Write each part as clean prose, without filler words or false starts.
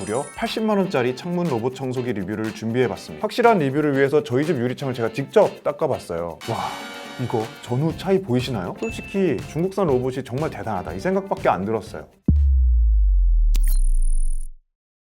무려 80만원짜리 창문 로봇 청소기 리뷰를 준비해봤습니다. 확실한 리뷰를 위해서 저희 집 유리창을 제가 직접 닦아봤어요. 와, 이거 전후 차이 보이시나요? 솔직히 중국산 로봇이 정말 대단하다 이 생각밖에 안 들었어요.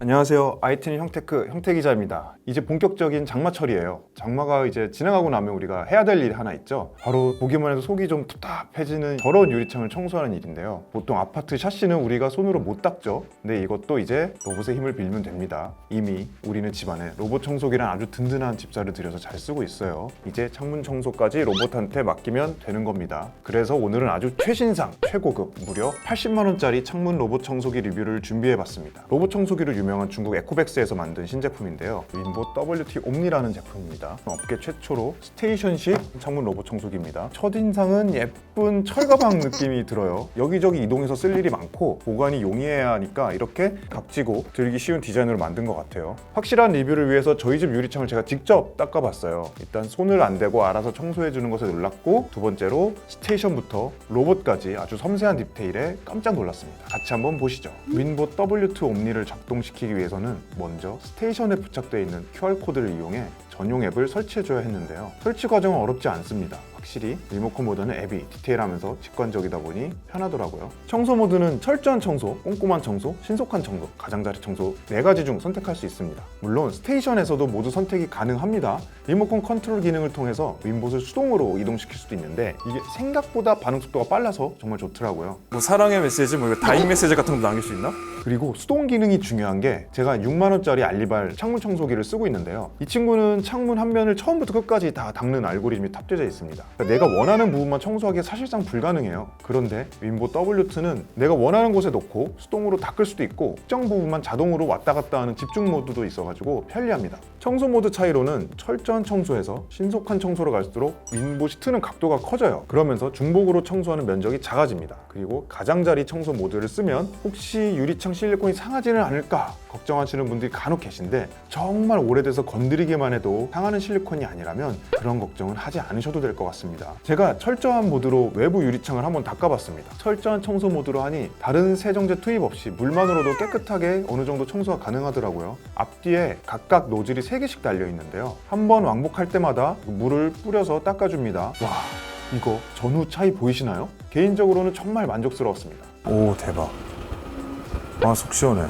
안녕하세요. 아이트니 형테크 형태기자입니다. 이제 본격적인 장마철이에요. 장마가 이제 지나가고 나면 우리가 해야 될 일이 하나 있죠. 바로 보기만 해도 속이 좀 답답해지는 더러운 유리창을 청소하는 일인데요. 보통 아파트 샤시는 우리가 손으로 못 닦죠. 근데 이것도 이제 로봇의 힘을 빌면 됩니다. 이미 우리는 집안에 로봇 청소기란 아주 든든한 집사를 들여서 잘 쓰고 있어요. 이제 창문 청소까지 로봇한테 맡기면 되는 겁니다. 그래서 오늘은 아주 최신상, 최고급, 무려 80만원짜리 창문 로봇 청소기 리뷰를 준비해봤습니다. 로봇 청소기로 유명한 중국 에코백스에서 만든 신제품인데요. 윈보 WT 옴니라는 제품입니다. 업계 최초로 스테이션식 창문 로봇 청소기입니다. 첫인상은 예쁜 철가방 느낌이 들어요. 여기저기 이동해서 쓸 일이 많고 보관이 용이해야 하니까 이렇게 각지고 들기 쉬운 디자인으로 만든 것 같아요. 확실한 리뷰를 위해서 저희 집 유리창을 제가 직접 닦아봤어요. 일단 손을 안 대고 알아서 청소해주는 것에 놀랐고, 두 번째로 스테이션부터 로봇까지 아주 섬세한 디테일에 깜짝 놀랐습니다. 같이 한번 보시죠. 윈보 WT 옴니를 작동시키기 위해서는 먼저 스테이션에 부착되어 있는 QR코드를 이용해 전용 앱을 설치해줘야 했는데요. 설치 과정은 어렵지 않습니다. 확실히 리모컨 모드는 앱이 디테일하면서 직관적이다 보니 편하더라고요. 청소 모드는 철저한 청소, 꼼꼼한 청소, 신속한 청소, 가장자리 청소 4가지 중 선택할 수 있습니다. 물론 스테이션에서도 모두 선택이 가능합니다. 리모컨 컨트롤 기능을 통해서 윈봇을 수동으로 이동시킬 수도 있는데 이게 생각보다 반응 속도가 빨라서 정말 좋더라고요. 뭐 사랑의 메시지, 뭐 다잉 메시지 같은 거 남길 수 있나? 그리고 수동 기능이 중요한 게, 제가 6만원짜리 알리발 창문 청소기를 쓰고 있는데요. 이 친구는 창문 한 면을 처음부터 끝까지 다 닦는 알고리즘이 탑재되어 있습니다. 그러니까 내가 원하는 부분만 청소하기가 사실상 불가능해요. 그런데 윈보 WT는 내가 원하는 곳에 놓고 수동으로 닦을 수도 있고, 특정 부분만 자동으로 왔다 갔다 하는 집중 모드도 있어가지고 편리합니다. 청소 모드 차이로는 철저한 청소에서 신속한 청소로 갈수록 윈봇이 트는 각도가 커져요. 그러면서 중복으로 청소하는 면적이 작아집니다. 그리고 가장자리 청소 모드를 쓰면 혹시 유리창 실리콘이 상하지는 않을까 걱정하시는 분들이 간혹 계신데, 정말 오래돼서 건드리기만 해도 상하는 실리콘이 아니라면 그런 걱정은 하지 않으셔도 될 것 같습니다. 제가 철저한 모드로 외부 유리창을 한번 닦아봤습니다. 철저한 청소 모드로 하니 다른 세정제 투입 없이 물만으로도 깨끗하게 어느 정도 청소가 가능하더라고요. 앞뒤에 각각 노즐이 3개씩 달려 있는데요. 한번 왕복할 때마다 물을 뿌려서 닦아줍니다. 와, 이거 전후 차이 보이시나요? 개인적으로는 정말 만족스러웠습니다. 오, 대박. 아, 속 시원해.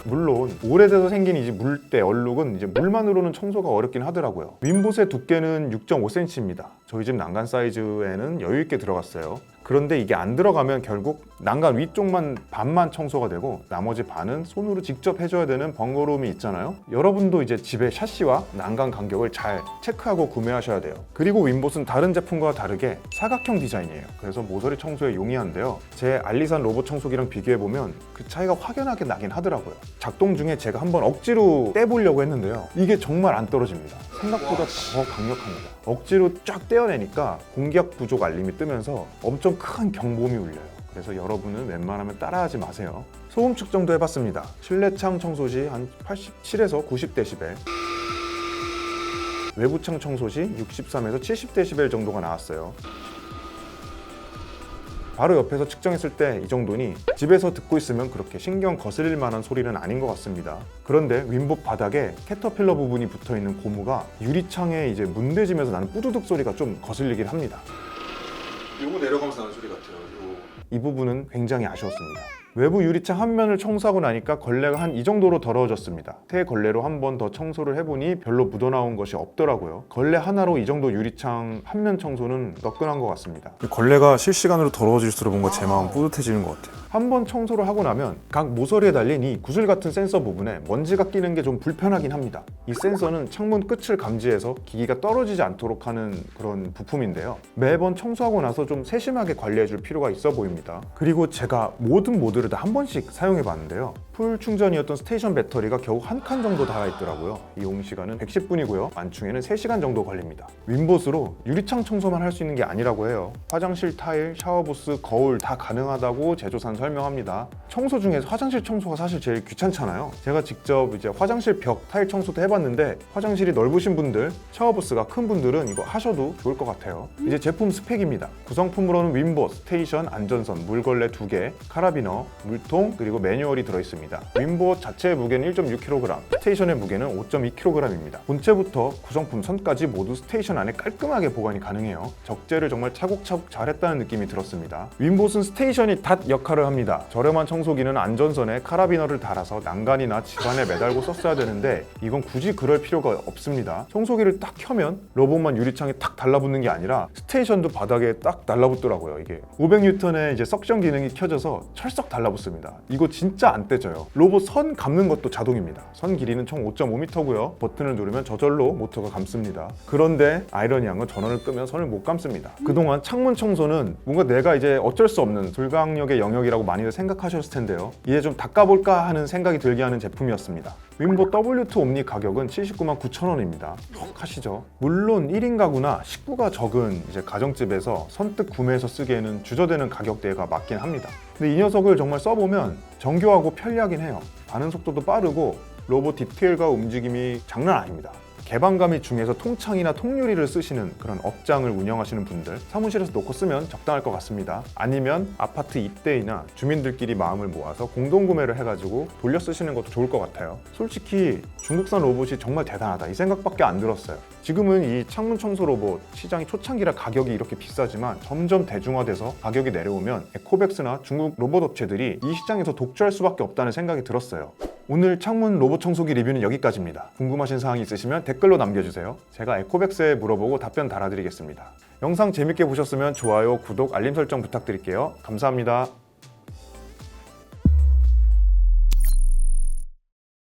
물론 오래돼서 생긴 이 물때, 얼룩은 이제 물만으로는 청소가 어렵긴 하더라고요. 윈봇의 두께는 6.5cm입니다. 저희 집 난간 사이즈에는 여유 있게 들어갔어요. 그런데 이게 안 들어가면 결국 난간 위쪽만 반만 청소가 되고 나머지 반은 손으로 직접 해줘야 되는 번거로움이 있잖아요. 여러분도 이제 집의 샤시와 난간 간격을 잘 체크하고 구매하셔야 돼요. 그리고 윈봇은 다른 제품과 다르게 사각형 디자인이에요. 그래서 모서리 청소에 용이한데요. 제 알리산 로봇 청소기랑 비교해보면 그 차이가 확연하게 나긴 하더라고요. 작동 중에 제가 한번 억지로 떼보려고 했는데요. 이게 정말 안 떨어집니다. 생각보다 더 강력합니다. 억지로 쫙 떼어내니까 공기압 부족 알림이 뜨면서 엄청 큰 경보음이 울려요. 그래서 여러분은 웬만하면 따라하지 마세요. 소음 측정도 해봤습니다. 실내창 청소 시 한 87에서 90dB, 외부창 청소 시 63에서 70dB 정도가 나왔어요. 바로 옆에서 측정했을 때 이 정도니 집에서 듣고 있으면 그렇게 신경 거슬릴 만한 소리는 아닌 것 같습니다. 그런데 윈봇 바닥에 캐터필러 부분이 붙어있는 고무가 유리창에 이제 문대지면서 나는 뿌두둑 소리가 좀 거슬리긴 합니다. 요거 내려가면서 나는 소리 같아요. 이 부분은 굉장히 아쉬웠습니다. 외부 유리창 한 면을 청소하고 나니까 걸레가 한 이 정도로 더러워졌습니다. 새 걸레로 한 번 더 청소를 해보니 별로 묻어나온 것이 없더라고요. 걸레 하나로 이 정도 유리창 한 면 청소는 너끈한 것 같습니다. 걸레가 실시간으로 더러워질수록 뭔가 제 마음 뿌듯해지는 것 같아요. 한 번 청소를 하고 나면 각 모서리에 달린 이 구슬 같은 센서 부분에 먼지가 끼는 게 좀 불편하긴 합니다. 이 센서는 창문 끝을 감지해서 기기가 떨어지지 않도록 하는 그런 부품인데요. 매번 청소하고 나서 좀 세심하게 관리해 줄 필요가 있어 보입니다. 그리고 제가 모든 모드를 다 한 번씩 사용해 봤는데요. 풀 충전이었던 스테이션 배터리가 겨우 한 칸 정도 닿아 있더라고요. 이용 시간은 110분이고요. 완충에는 3시간 정도 걸립니다. 윈봇으로 유리창 청소만 할 수 있는 게 아니라고 해요. 화장실 타일, 샤워부스, 거울 다 가능하다고 제조사는 설명합니다. 청소 중에서 화장실 청소가 사실 제일 귀찮잖아요. 제가 직접 이제 화장실 벽 타일 청소도 해봤는데 화장실이 넓으신 분들, 샤워부스가 큰 분들은 이거 하셔도 좋을 것 같아요. 이제 제품 스펙입니다. 구성품으로는 윈봇, 스테이션, 안전선, 물걸레 2개, 카라비너, 물통, 그리고 매뉴얼이 들어있습니다. 무게입니다. 윈보 자체의 무게는 1.6kg, 스테이션의 무게는 5.2kg입니다. 본체부터 구성품 선까지 모두 스테이션 안에 깔끔하게 보관이 가능해요. 적재를 정말 차곡차곡 잘했다는 느낌이 들었습니다. 윈봇은 스테이션이 닷 역할을 합니다. 저렴한 청소기는 안전선에 카라비너를 달아서 난간이나 집안에 매달고 썼어야 되는데 이건 굳이 그럴 필요가 없습니다. 청소기를 딱 켜면 로봇만 유리창에 탁 달라붙는 게 아니라 스테이션도 바닥에 딱 달라붙더라고요. 이게 500N의 이제 석션 기능이 켜져서 철썩 달라붙습니다. 이거 진짜 안 떼져요. 로봇 선 감는 것도 자동입니다. 선 길이는 총 5.5m고요. 버튼을 누르면 저절로 모터가 감습니다. 그런데 아이러니한 건 전원을 끄면 선을 못 감습니다. 그동안 창문 청소는 뭔가 내가 이제 어쩔 수 없는 불가항력의 영역이라고 많이들 생각하셨을 텐데요. 이제 좀 닦아볼까 하는 생각이 들게 하는 제품이었습니다. 윈보 W2 옴니 가격은 79만 9천원입니다. 헉 하시죠? 물론 1인 가구나 식구가 적은 이제 가정집에서 선뜻 구매해서 쓰기에는 주저되는 가격대가 맞긴 합니다. 근데 이 녀석을 정말 써보면 정교하고 편리하긴 해요. 반응 속도도 빠르고 로봇 디테일과 움직임이 장난 아닙니다. 개방감이 중요해서 통창이나 통유리를 쓰시는 그런 업장을 운영하시는 분들, 사무실에서 놓고 쓰면 적당할 것 같습니다. 아니면 아파트 입대이나 주민들끼리 마음을 모아서 공동구매를 해가지고 돌려 쓰시는 것도 좋을 것 같아요. 솔직히 중국산 로봇이 정말 대단하다 이 생각밖에 안 들었어요. 지금은 이 창문 청소 로봇 시장이 초창기라 가격이 이렇게 비싸지만 점점 대중화돼서 가격이 내려오면 에코백스나 중국 로봇 업체들이 이 시장에서 독주할 수밖에 없다는 생각이 들었어요. 오늘 창문 로봇 청소기 리뷰는 여기까지입니다. 궁금하신 사항이 있으시면 댓글로 남겨주세요. 제가 에코백스에 물어보고 답변 달아드리겠습니다. 영상 재밌게 보셨으면 좋아요, 구독, 알림 설정 부탁드릴게요. 감사합니다.